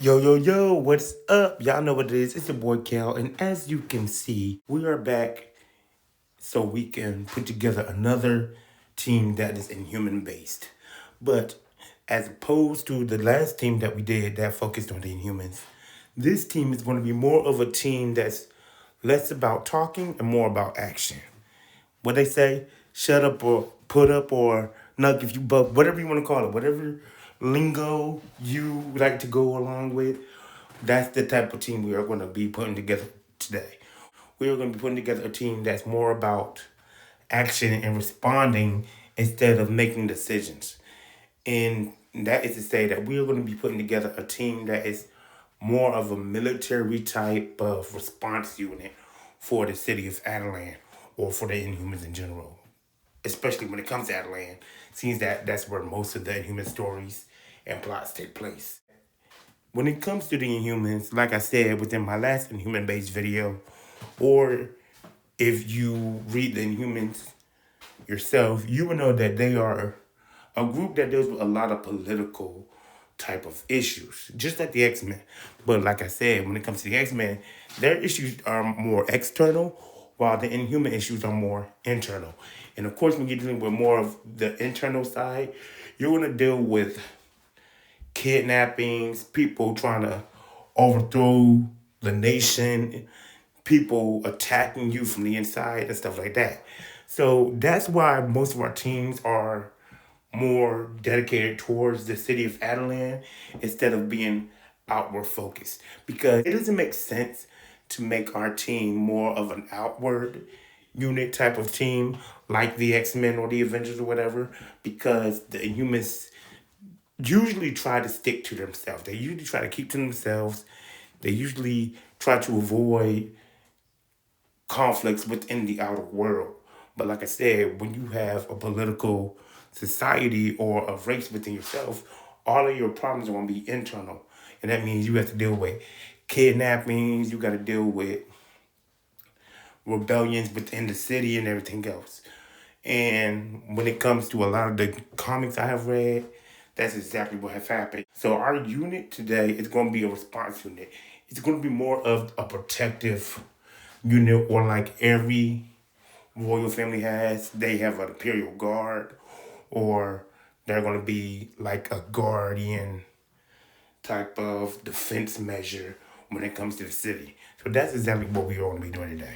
Yo, what's up? Y'all know what it is. It's your boy Cal, and as you can see, we are back so we can put together another team that is inhuman based. But as opposed to the last team that we did that focused on the Inhumans, this team is going to be more of a team that's less about talking and more about action. What they say, shut up or put up or nug if you buck, whatever you want to call it, whatever lingo you like to go along with, that's the type of team we are going to be putting together today. We are going to be putting together a team that's more about action and responding instead of making decisions. And that is to say that we are going to be putting together a team that is more of a military type of response unit for the city of Attilan or for the Inhumans in general. Especially when it comes to Attilan, seems that that's where most of the Inhuman stories and plots take place. When it comes to the Inhumans, like I said within my last Inhuman based video, or if you read the Inhumans yourself, you will know that they are a group that deals with a lot of political type of issues, just like the X-Men. But like I said, when it comes to the X-Men, their issues are more external, while the Inhuman issues are more internal. And of course, when you're dealing with more of the internal side, you're going to deal with kidnappings, people trying to overthrow the nation, people attacking you from the inside and stuff like that. So that's why most of our teams are more dedicated towards the city of Adelan instead of being outward focused. Because it doesn't make sense to make our team more of an outward unit type of team like the X-Men or the Avengers or whatever, because the Inhumans usually try to stick to themselves. They usually try to keep to themselves. They usually try to avoid conflicts within the outer world. But like I said, when you have a political society or a race within yourself, all of your problems are going to be internal. And that means you have to deal with kidnappings, you got to deal with rebellions within the city and everything else. And when it comes to a lot of the comics I have read, that's exactly what has happened. So our unit today is going to be a response unit. It's going to be more of a protective unit, or like every royal family has. They have an imperial guard, or they're going to be like a guardian type of defense measure when it comes to the city. So that's exactly what we're going to be doing today.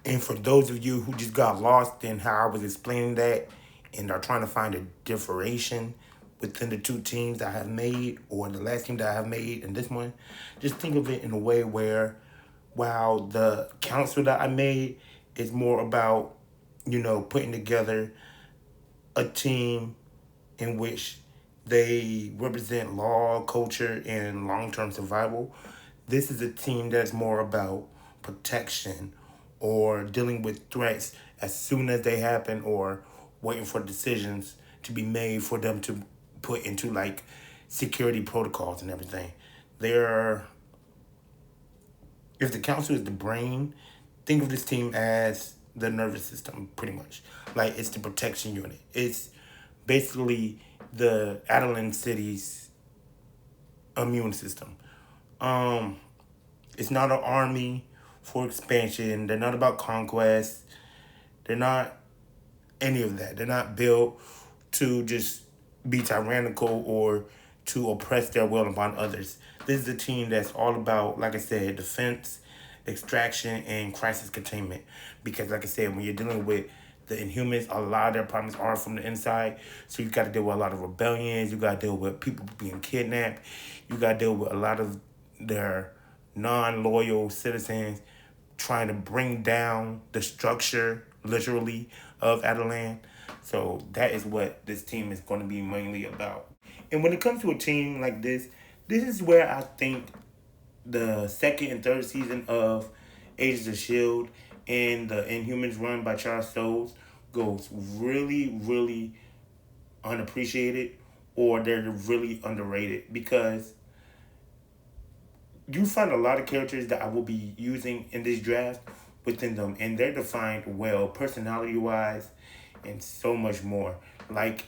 And for those of you who just got lost in how I was explaining that and are trying to find a differentiation within the two teams I have made, or the last team that I have made and this one, just think of it in a way where, while the council that I made is more about, putting together a team in which they represent law, culture, and long-term survival. This is a team that's more about protection or dealing with threats as soon as they happen, or waiting for decisions to be made for them to put into like security protocols and everything. They're If the council is the brain, think of this team as the nervous system, pretty much. Like, it's the protection unit. It's basically the Adelan city's immune system. Um, it's not an army for expansion. They're not about conquest. They're not any of that. They're not built to just be tyrannical or to oppress their will upon others. This is a team that's all about, like I said, defense, extraction, and crisis containment. Because, like I said, when you're dealing with the Inhumans, a lot of their problems are from the inside. So you got to deal with a lot of rebellions. You got to deal with people being kidnapped. You got to deal with a lot of their non-loyal citizens trying to bring down the structure, literally, of Adelan. So that is what this team is going to be mainly about. And when it comes to a team like this is where I think the second and third season of Agents of S.H.I.E.L.D. and the Inhumans run by Charles Soules goes really, really unappreciated, or they're really underrated, because you find a lot of characters that I will be using in this draft within them, and they're defined well, personality wise, and so much more. Like,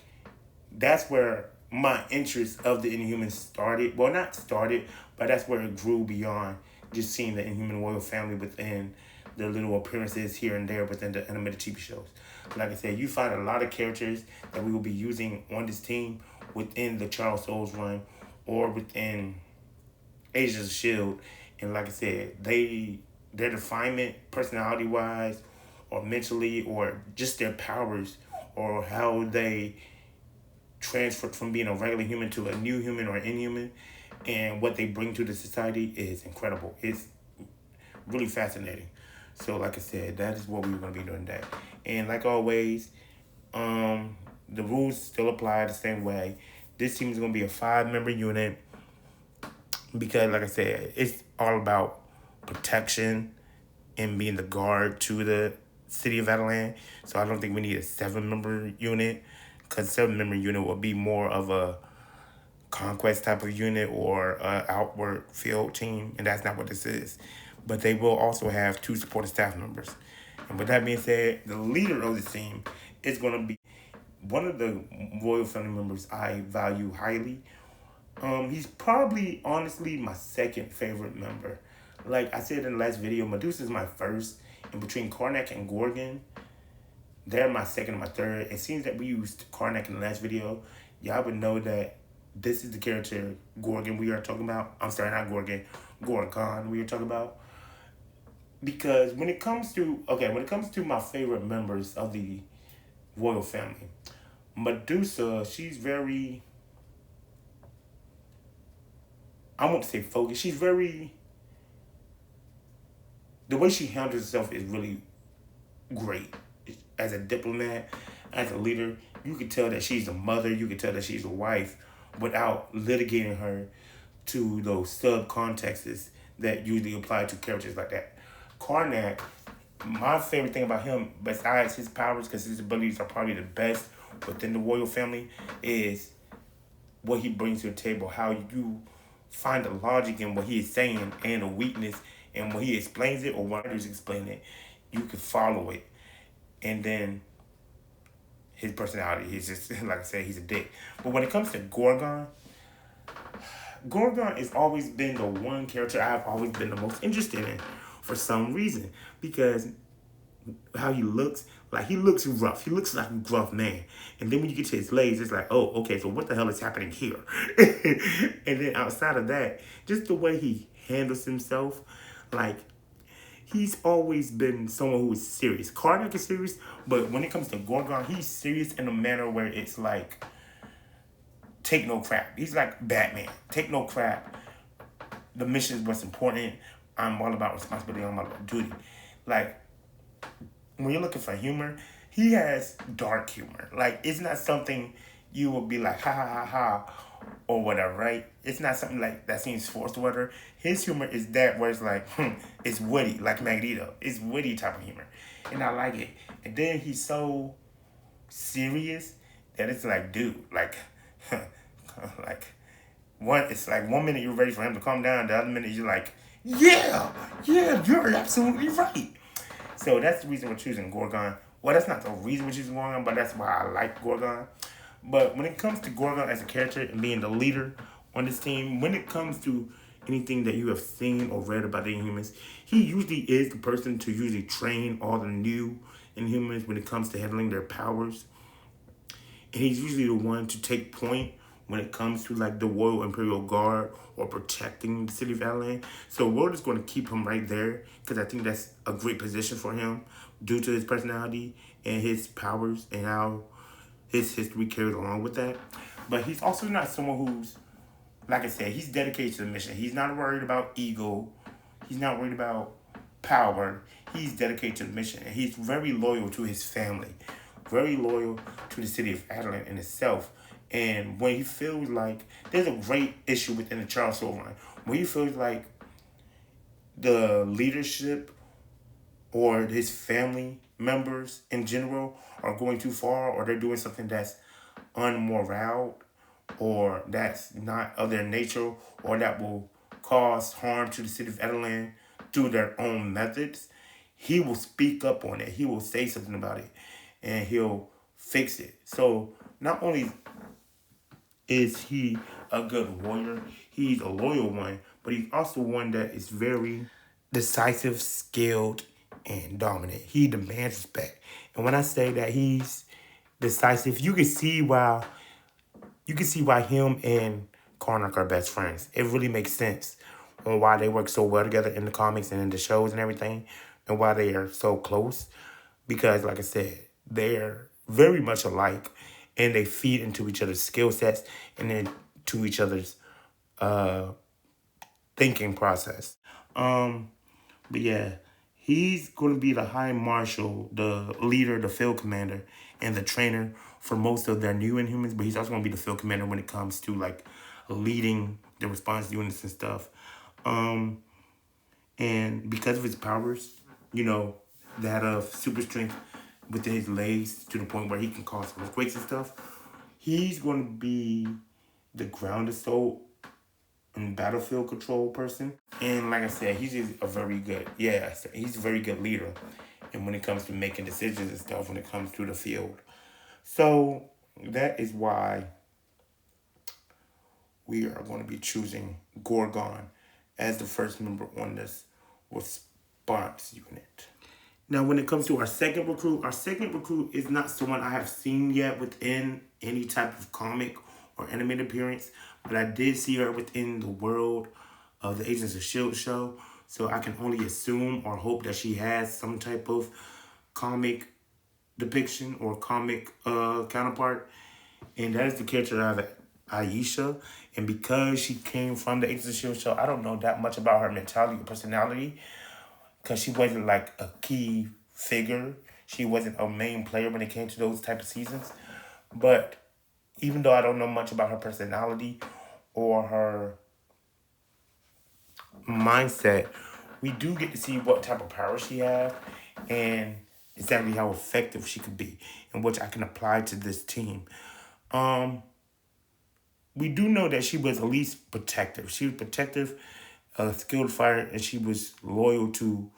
that's where my interest of the Inhumans started. Well, not started, but that's where it grew beyond just seeing the Inhuman royal family within the little appearances here and there within the animated TV shows. Like I said, you find a lot of characters that we will be using on this team within the Charles Soules run or within Agents of Shield, and like I said, their refinement, personality wise, or mentally, or just their powers, or how they transferred from being a regular human to a new human or inhuman, and what they bring to the society is incredible. It's really fascinating. So, like I said, that is what we were going to be doing today. And like always, the rules still apply the same way. This team is going to be a 5-member unit because, like I said, it's all about protection and being the guard to the city of Attilan. So I don't think we need a 7-member unit, because 7-member unit will be more of a conquest type of unit or a outward field team, and that's not what this is. But they will also have 2 supporting staff members. And with that being said, the leader of the team is going to be one of the royal family members I value highly. He's probably, honestly, my second favorite member. Like I said in the last video, Medusa is my first. And between Karnak and Gorgon, they're my second and my third. It seems that we used Karnak in the last video. Y'all would know that this is the character Gorgon we are talking about. I'm sorry, not Gorgon. Gorgon we are talking about. Because when it comes to my favorite members of the royal family, Medusa, she's very, I won't say focused. She's very, the way she handles herself is really great. As a diplomat, as a leader, you can tell that she's a mother, you can tell that she's a wife without litigating her to those sub-contexts that usually apply to characters like that. Karnak, my favorite thing about him, besides his powers, because his abilities are probably the best within the royal family, is what he brings to the table, how you find the logic in what he is saying and the weakness, and when he explains it or when others explain it, you can follow it. And then his personality, he's just, like I said, he's a dick. But when it comes to Gorgon, Gorgon has always been the one character I've always been the most interested in for some reason. Because how he looks, like he looks rough. He looks like a gruff man. And then when you get to his legs, it's like, oh, okay, so what the hell is happening here? And then outside of that, just the way he handles himself, like, he's always been someone who is serious. Karnak is serious, but when it comes to Gorgon, he's serious in a manner where it's like, take no crap. He's like Batman. Take no crap. The mission is what's important. I'm all about responsibility. I'm all about duty. Like, when you're looking for humor, he has dark humor. Like, it's not something you will be like, ha ha ha ha, or whatever, right? It's not something like that seems forced or whatever. His humor is that where it's like, it's witty, like Magneto. It's witty type of humor. And I like it. And then he's so serious that it's like, dude, like, like, it's like 1 minute you're ready for him to calm down, the other minute you're like, yeah, you're absolutely right. So that's the reason we're choosing Gorgon. Well, that's not the reason we're choosing Gorgon, but that's why I like Gorgon. But when it comes to Gorgon as a character and being the leader on this team, when it comes to anything that you have seen or read about the Inhumans, he usually is the person to usually train all the new Inhumans when it comes to handling their powers. And he's usually the one to take point when it comes to like the Royal Imperial Guard or protecting the city of Attilan. So we're just going to keep him right there because I think that's a great position for him due to his personality and his powers and how his history carries along with that. But he's also not someone who's, like I said, he's dedicated to the mission. He's not worried about ego. He's not worried about power. He's dedicated to the mission. And he's very loyal to his family. Very loyal to the city of Attilan in itself. And when he feels like, there's a great issue within the Charles Soules line, when he feels like the leadership or his family members in general are going too far, or they're doing something that's unmoral, or that's not of their nature, or that will cause harm to the city of Attilan through their own methods, he will speak up on it. He will say something about it, and he'll fix it. So not only is he a good warrior? He's a loyal one, but he's also one that is very decisive, skilled, and dominant. He demands respect. And when I say that he's decisive, you can see why him and Karnak are best friends. It really makes sense on why they work so well together in the comics and in the shows and everything, and why they are so close. Because, like I said, they're very much alike, and they feed into each other's skill sets and then to each other's thinking process. Um, but yeah, he's going to be the high marshal, the leader, the field commander, and the trainer for most of their new Inhumans. But he's also going to be the field commander when it comes to like leading the response units and stuff. Um, and because of his powers, you know, that of super strength within his legs to the point where he can cause earthquakes and stuff, he's going to be the ground assault and battlefield control person. And like I said, he's just a very good, yeah, he's a very good leader. And when it comes to making decisions and stuff, when it comes to the field. So that is why we are going to be choosing Gorgon as the first member on this response unit. Now, when it comes to our second recruit is not someone I have seen yet within any type of comic or animated appearance, but I did see her within the world of the Agents of S.H.I.E.L.D. show, so I can only assume or hope that she has some type of comic depiction or comic counterpart, and that is the character of Aisha. And because she came from the Agents of S.H.I.E.L.D. show, I don't know that much about her mentality or personality, because she wasn't like a key figure. She wasn't a main player when it came to those type of seasons. But even though I don't know much about her personality or her mindset, we do get to see what type of power she has and exactly how effective she could be, and which I can apply to this team. Um, we do know that she was at least protective. She was protective, a skilled fighter, and she was loyal to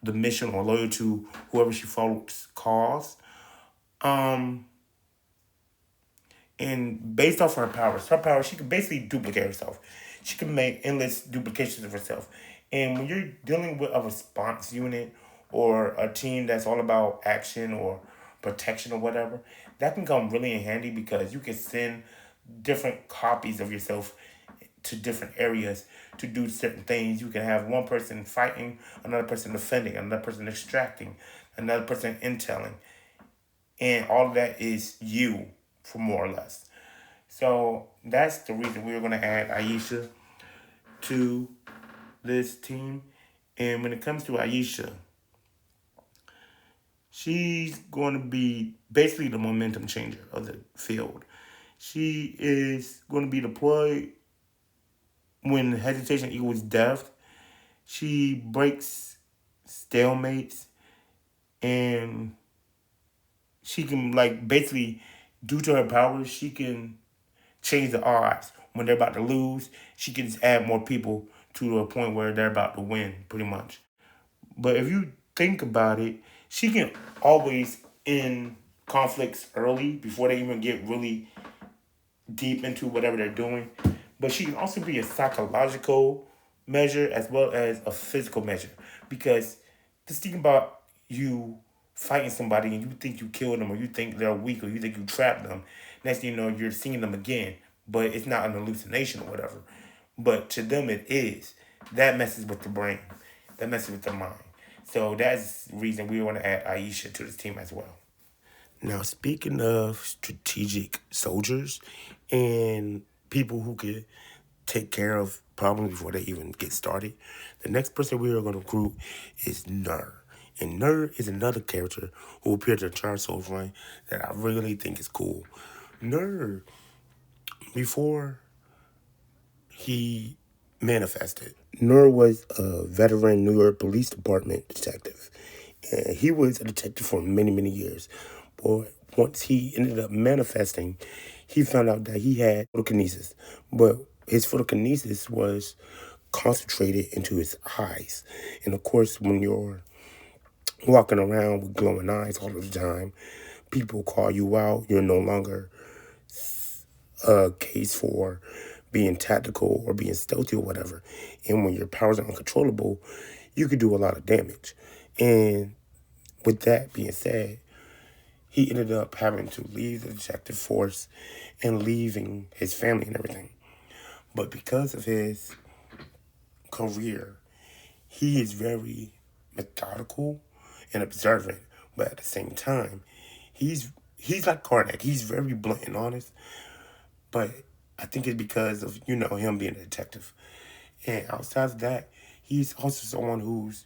the mission or loyal to whoever she follows cause. Um, and based off her powers, she could basically duplicate herself. She can make endless duplications of herself. And when you're dealing with a response unit or a team that's all about action or protection or whatever, that can come really in handy because you can send different copies of yourself to different areas to do certain things. You can have one person fighting, another person defending, another person extracting, another person intelling. And all of that is you, for more or less. So that's the reason we were going to add Aisha to this team. And when it comes to Aisha, she's going to be basically the momentum changer of the field. She is going to be deployed when hesitation equals death. She breaks stalemates, and she can, like, basically, due to her powers, she can change the odds. When they're about to lose, she can just add more people to a point where they're about to win, pretty much. But if you think about it, she can always end conflicts early before they even get really deep into whatever they're doing. But she can also be a psychological measure as well as a physical measure. Because just think about you fighting somebody and you think you killed them, or you think they're weak, or you think you trapped them. Next thing you know, you're seeing them again. But it's not an hallucination or whatever. But to them it is. That messes with the brain. That messes with the mind. So that's the reason we want to add Aisha to this team as well. Now, speaking of strategic soldiers and people who could take care of problems before they even get started, the next person we are going to recruit is Nur. And Nur is another character who appeared in the Charge Souls run that I really think is cool. Nur, before he manifested, Nur was a veteran New York Police Department detective. And he was a detective for many, many years. But once he ended up manifesting, he found out that he had photokinesis. But his photokinesis was concentrated into his eyes. And of course, when you're walking around with glowing eyes all the time, people call you out. You're no longer a case for being tactical or being stealthy or whatever. And when your powers are uncontrollable, you could do a lot of damage. And with that being said, he ended up having to leave the detective force and leaving his family and everything. But because of his career, he is very methodical and observant. But at the same time, he's like Karnak. He's very blunt and honest. But I think it's because of, him being a detective. And outside of that, he's also someone who's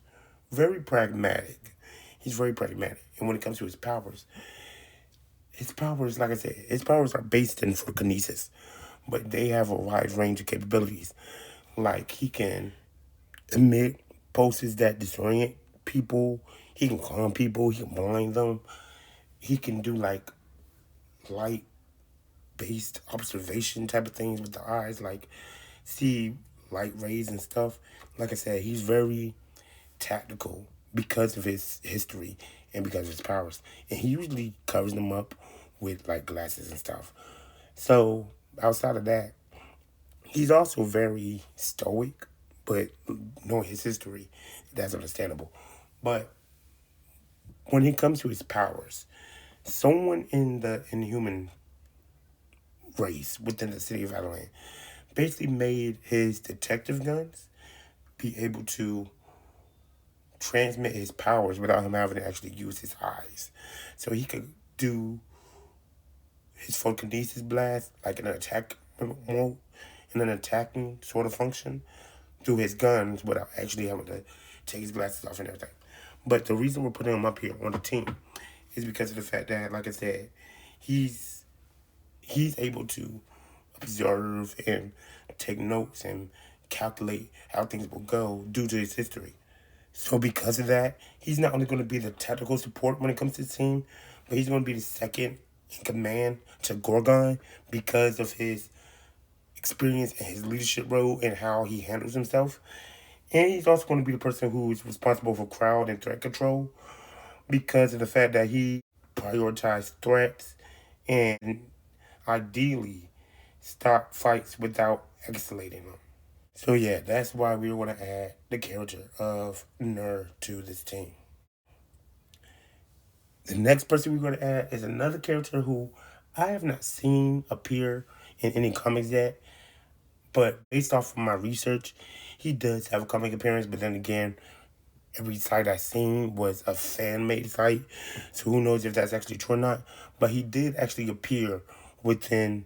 very pragmatic. He's very pragmatic. And when it comes to his powers, like I said, his powers are based in for kinesis. But they have a wide range of capabilities. Like he can emit pulses that disorient people. He can calm people. He can blind them. He can do like light based observation type of things with the eyes, like see light rays and stuff. Like I said, he's very tactical because of his history and because of his powers. And he usually covers them up with like glasses and stuff. So outside of that, he's also very stoic, but knowing his history, that's understandable. But when it comes to his powers, someone in the Inhuman race within the city of Attilan basically made his detective guns be able to transmit his powers without him having to actually use his eyes. So he could do his photokinesis blast like an attack mode, in an attacking sort of function through his guns without actually having to take his glasses off and everything. But the reason we're putting him up here on the team is because of the fact that, like I said, he's able to observe and take notes and calculate how things will go due to his history. So because of that, he's not only going to be the technical support when it comes to the team, but he's going to be the second in command to Gorgon because of his experience and his leadership role and how he handles himself. And he's also going to be the person who is responsible for crowd and threat control because of the fact that he prioritizes threats and ideally stop fights without escalating them. So yeah, that's why we want to add the character of Ner to this team. The next person we're going to add is another character who I have not seen appear in any comics yet, but based off of my research, he does have a comic appearance. But then again, every site I seen was a fan made site, so who knows if that's actually true or not. But he did actually appear within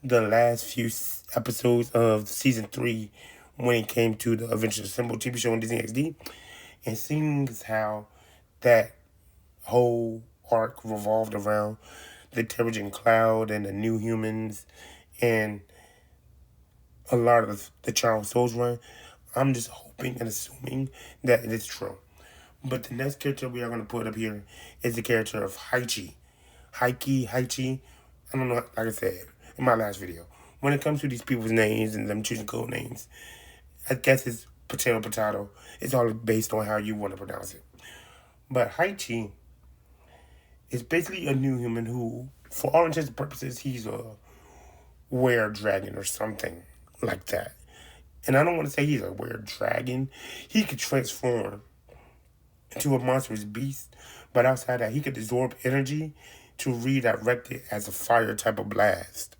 the last few episodes of season 3 when it came to the Avengers Assemble TV show on Disney XD, and seeing as how that whole arc revolved around the Terrigen Cloud and the New Humans and a lot of the Charles Souls run, I'm just hoping and assuming that it is true. But the next character we are going to put up here is the character of haechi. Haechi. I don't know, like I said in my last video. When it comes to these people's names and them choosing code names, I guess it's potato. It's all based on how you want to pronounce it. But haechi is basically a new human who, for all intents and purposes, he's a were dragon or something like that. And I don't want to say he's a weird dragon. He could transform into a monstrous beast, but outside that, he could absorb energy to redirect it as a fire type of blast.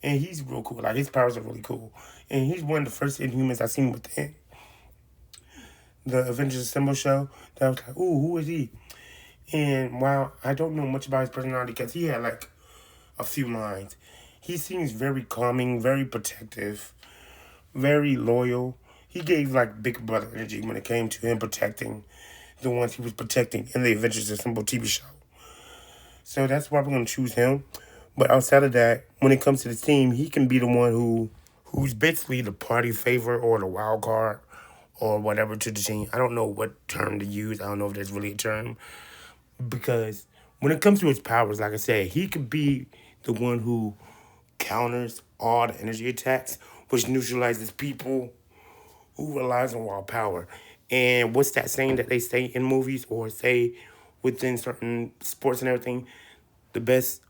And he's real cool. Like, his powers are really cool. And he's one of the first Inhumans I seen within the Avengers Assemble show. That I was like, ooh, who is he? And while I don't know much about his personality, because he had like a few lines, he seems very calming, very protective, very loyal. He gave like big brother energy when it came to him protecting the ones he was protecting in the Avengers Assemble TV show. So that's why we're gonna choose him. But outside of that, when it comes to the team, he can be the one who's basically the party favor or the wild card or whatever to the team. I don't know what term to use. I don't know if there's really a term. Because when it comes to his powers, like I said, he could be the one who counters all the energy attacks, which neutralizes people who relies on wild power. And what's that saying that they say in movies or say within certain sports and everything? The best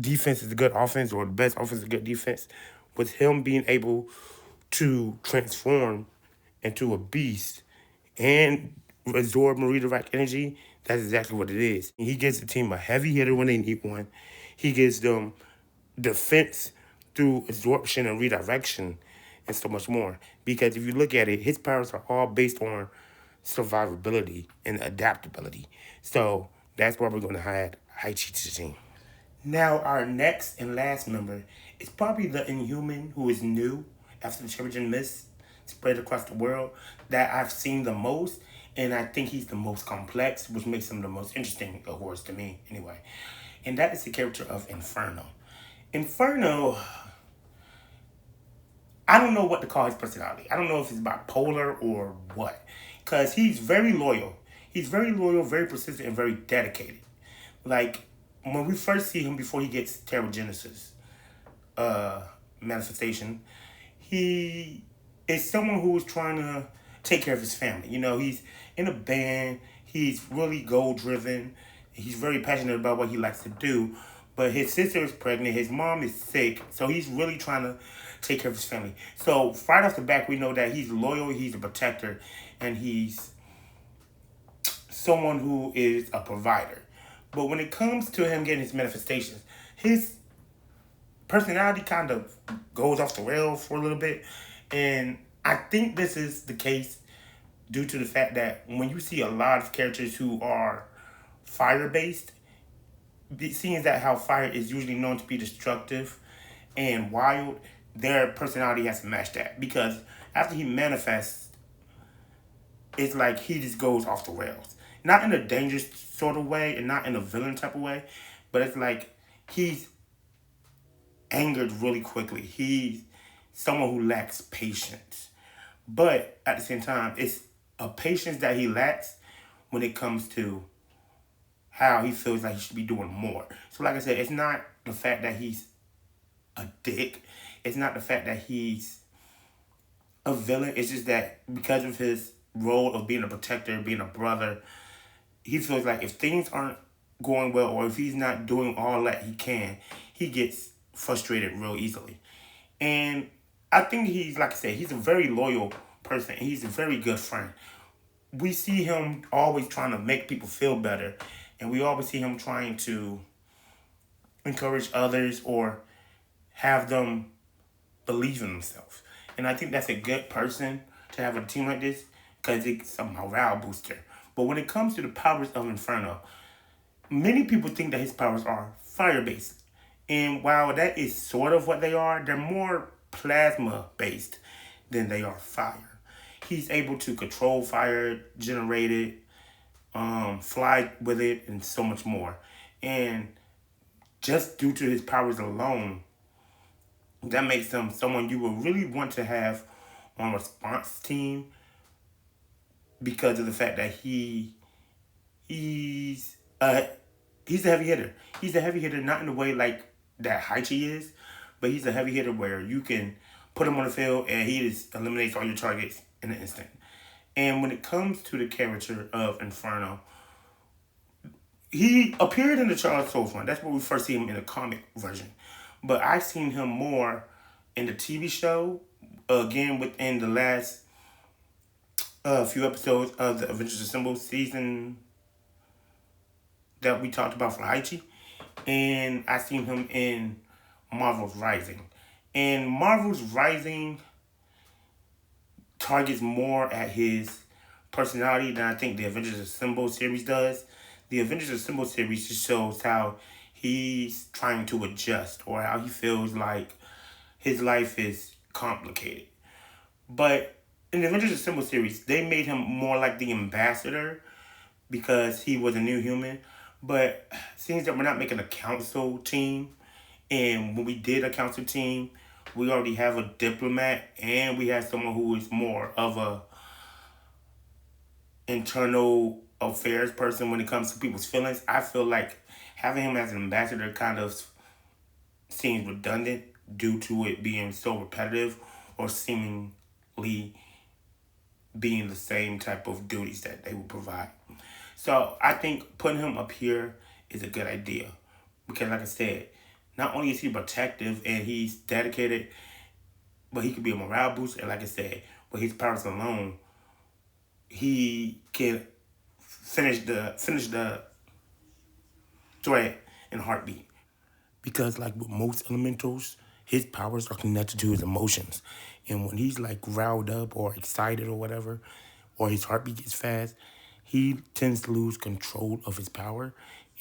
defense is a good offense or the best offense is a good defense, with him being able to transform into a beast and absorb and redirect energy, that's exactly what it is. He gives the team a heavy hitter when they need one. He gives them defense through absorption and redirection and so much more. Because if you look at it, his powers are all based on survivability and adaptability. So that's why we're going to add haechi to the team. Now, our next and last member is probably the Inhuman who is new after the Trojan Mist spread across the world that I've seen the most, and I think he's the most complex, which makes him the most interesting, of course, to me, anyway. And that is the character of Inferno. Inferno, I don't know what to call his personality. I don't know if it's bipolar or what, because he's very loyal. He's very loyal, very persistent, and very dedicated. Like, when we first see him before he gets Terrigenesis manifestation, he is someone who is trying to take care of his family. You know, he's in a band, he's really goal driven, he's very passionate about what he likes to do. But his sister is pregnant, his mom is sick, so he's really trying to take care of his family. So right off the back, we know that he's loyal, he's a protector, and he's someone who is a provider. But when it comes to him getting his manifestations, his personality kind of goes off the rails for a little bit. And I think this is the case due to the fact that when you see a lot of characters who are fire based, seeing that how fire is usually known to be destructive and wild, their personality has to match that. Because after he manifests, it's like he just goes off the rails. Not in a dangerous sort of way and not in a villain type of way, but it's like he's angered really quickly. He's someone who lacks patience. But at the same time, it's a patience that he lacks when it comes to how he feels like he should be doing more. So like I said, it's not the fact that he's a dick. It's not the fact that he's a villain. It's just that because of his role of being a protector, being a brother, he feels like if things aren't going well or if he's not doing all that he can, he gets frustrated real easily. And I think he's, like I said, he's a very loyal person. He's a very good friend. We see him always trying to make people feel better. And we always see him trying to encourage others or have them believe in themselves. And I think that's a good person to have a team like this because it's a morale booster. But when it comes to the powers of Inferno, many people think that his powers are fire-based. And while that is sort of what they are, they're more plasma-based than they are fire. He's able to control fire, generate it, fly with it, and so much more. And just due to his powers alone, that makes him someone you would really want to have on a response team because of the fact that he's he's a heavy hitter. He's a heavy hitter, not in the way like that haechi is, but he's a heavy hitter where you can put him on the field and he just eliminates all your targets in an instant. And when it comes to the character of Inferno, he appeared in the Charles Souls one. That's where we first see him in the comic version. But I've seen him more in the TV show, again within the last few episodes of the Avengers Assemble season that we talked about for haechi. And I've seen him in Marvel's Rising. And Marvel's Rising targets more at his personality than I think the Avengers Assemble series does. The Avengers Assemble series just shows how he's trying to adjust or how he feels like his life is complicated. But in the Avengers Assemble series, they made him more like the ambassador because he was a new human. But seems that we're not making a council team, and when we did a council team, we already have a diplomat and we have someone who is more of a internal affairs person when it comes to people's feelings. I feel like having him as an ambassador kind of seems redundant due to it being so repetitive or seemingly being the same type of duties that they would provide. So I think putting him up here is a good idea because, like I said, Not only is he protective and he's dedicated, but he could be a morale booster. And like I said, with his powers alone, he can finish the threat in a heartbeat. Because like with most elementals, his powers are connected to his emotions. And when he's like riled up or excited or whatever, or his heartbeat gets fast, he tends to lose control of his power.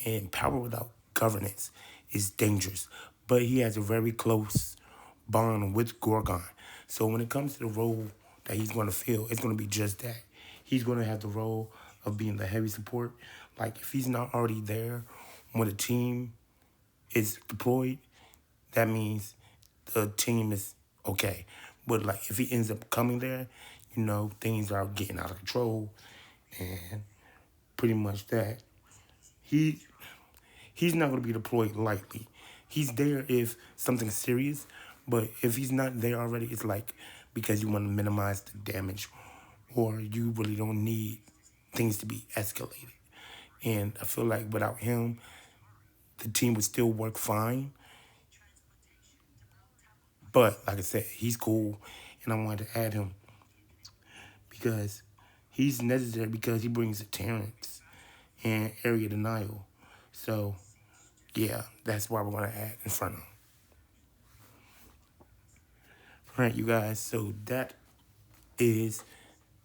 And power without governance is dangerous. But he has a very close bond with Gorgon. So when it comes to the role that he's going to fill, it's going to be just that. He's going to have the role of being the heavy support. Like if he's not already there when a team is deployed, that means the team is okay. But like if he ends up coming there, things are getting out of control and pretty much that. He he's not gonna be deployed lightly. He's there if something's serious, but if he's not there already, it's like because you want to minimize the damage or you really don't need things to be escalated. And I feel like without him, the team would still work fine. But like I said, he's cool, and I wanted to add him because he's necessary because he brings deterrence and area denial. So yeah, that's why we're gonna add Inferno. All right, you guys. So that is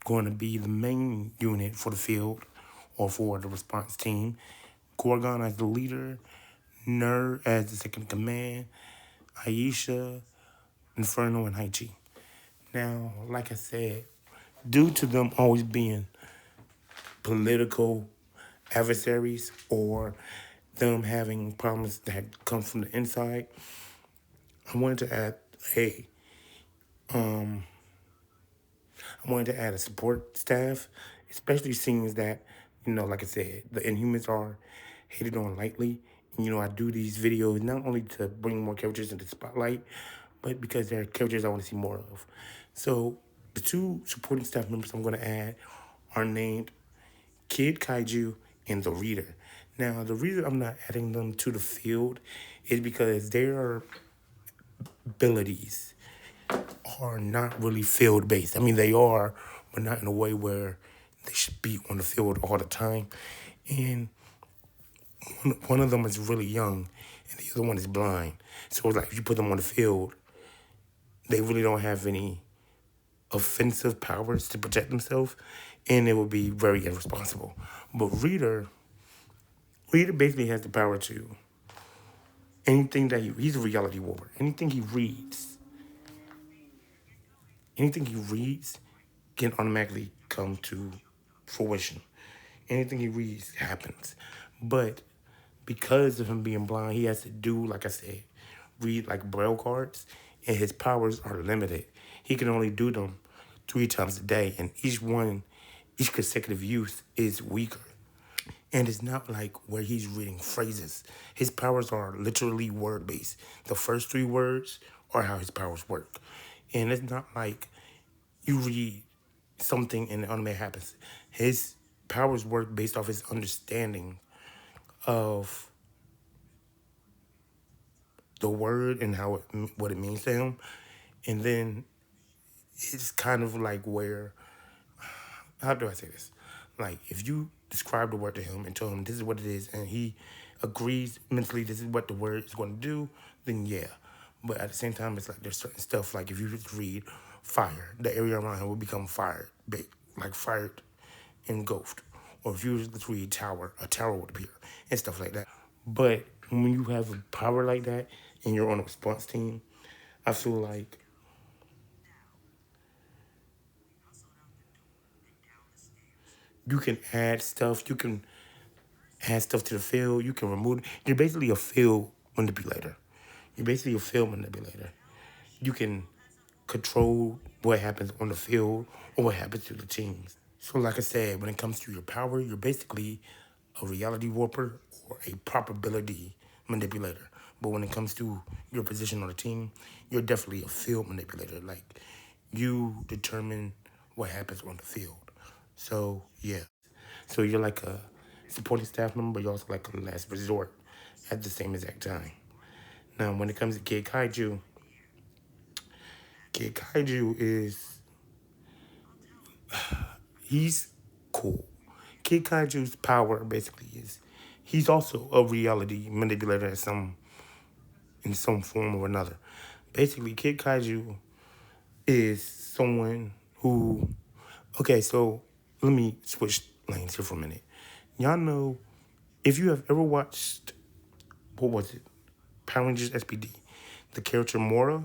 going to be the main unit for the field or for the response team. Gorgon as the leader, Ner as the second in command, Aisha, Inferno, and Haechi. Now, like I said, due to them always being political adversaries or them having problems that come from the inside, I wanted to add a I wanted to add a support staff, especially seeing that, like I said, the Inhumans are hated on lightly. And, I do these videos not only to bring more characters into the spotlight, but because they're characters I want to see more of. So the two supporting staff members I'm going to add are named Kid Kaiju and the Reader. Now, the reason I'm not adding them to the field is because their abilities are not really field based. I mean, they are, but not in a way where they should be on the field all the time. And one of them is really young, and the other one is blind. So it's like if you put them on the field, they really don't have any offensive powers to protect themselves, and it would be very irresponsible. But Reader basically has the power to anything that he's a reality warper. Anything he reads can automatically come to fruition. Anything he reads happens. But because of him being blind, he has to do, like I said, read like braille cards, and his powers are limited. He can only do them 3 times a day, and each consecutive use is weaker. And it's not like where he's reading phrases. His powers are literally word based. The first 3 words are how his powers work. And it's not like you read something and it automatically happens. His powers work based off his understanding of the word and what it means to him. And then it's kind of like where, how do I say this? Like if you describe the word to him and tell him this is what it is, and he agrees mentally this is what the word is going to do, then yeah. But at the same time, it's like there's certain stuff like if you just read fire, the area around him will become fired, like fired, engulfed. Or if you just read tower, a tower would appear and stuff like that. But when you have a power like that and you're on a response team, I feel like you can add stuff. You can add stuff to the field. You can remove it. You're basically a field manipulator. You're basically a field manipulator. You can control what happens on the field or what happens to the teams. So, like I said, when it comes to your power, you're basically a reality warper or a probability manipulator. But when it comes to your position on the team, you're definitely a field manipulator. Like, you determine what happens on the field. So, yeah. So, you're like a supporting staff member, but you're also like a last resort at the same exact time. Now, when it comes to Kid Kaiju is he's cool. Kid Kaiju's power basically is he's also a reality manipulator in some form or another. Basically, Kid Kaiju is someone who okay, so let me switch lanes here for a minute. Y'all know if you have ever watched what was it? Power Rangers SPD, the character Mora,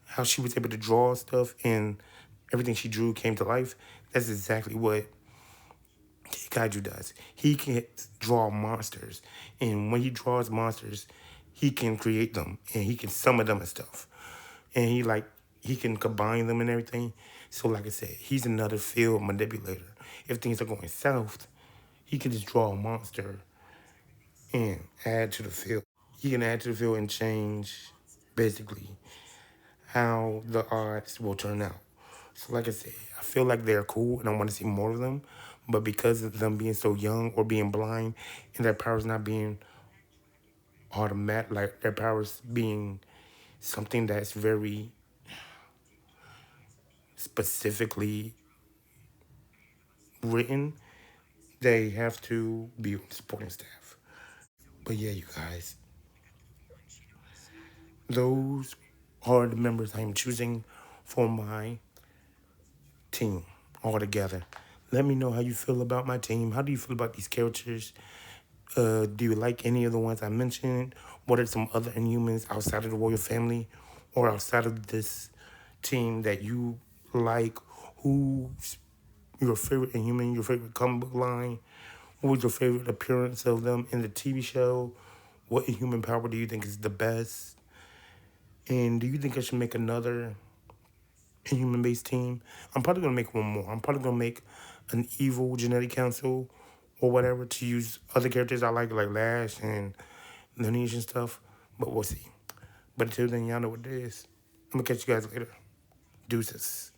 how she was able to draw stuff and everything she drew came to life. That's exactly what Kaiju does. He can draw monsters, and when he draws monsters, he can create them and he can summon them and stuff. And he can combine them and everything. So like I said, he's another field manipulator. If things are going south, he can just draw a monster and add to the field. He can add to the field and change basically how the odds will turn out. So, like I said, I feel like they're cool and I want to see more of them. But because of them being so young or being blind and their powers not being automatic, like their powers being something that's very specifically written, they have to be on supporting staff. But yeah, you guys, those are the members I'm choosing for my team altogether. Let me know how you feel about my team. How do you feel about these characters? Do you like any of the ones I mentioned? What are some other Inhumans outside of the royal family or outside of this team that you like? Who's your favorite Inhuman, your favorite comic book line? What was your favorite appearance of them in the TV show? What Inhuman power do you think is the best? And do you think I should make another Inhuman based team? I'm probably gonna make one more. I'm probably gonna make an evil genetic council or whatever to use other characters I like Lash and Lineage and stuff. But we'll see. But until then, y'all know what it is. I'm gonna catch you guys later. Deuces.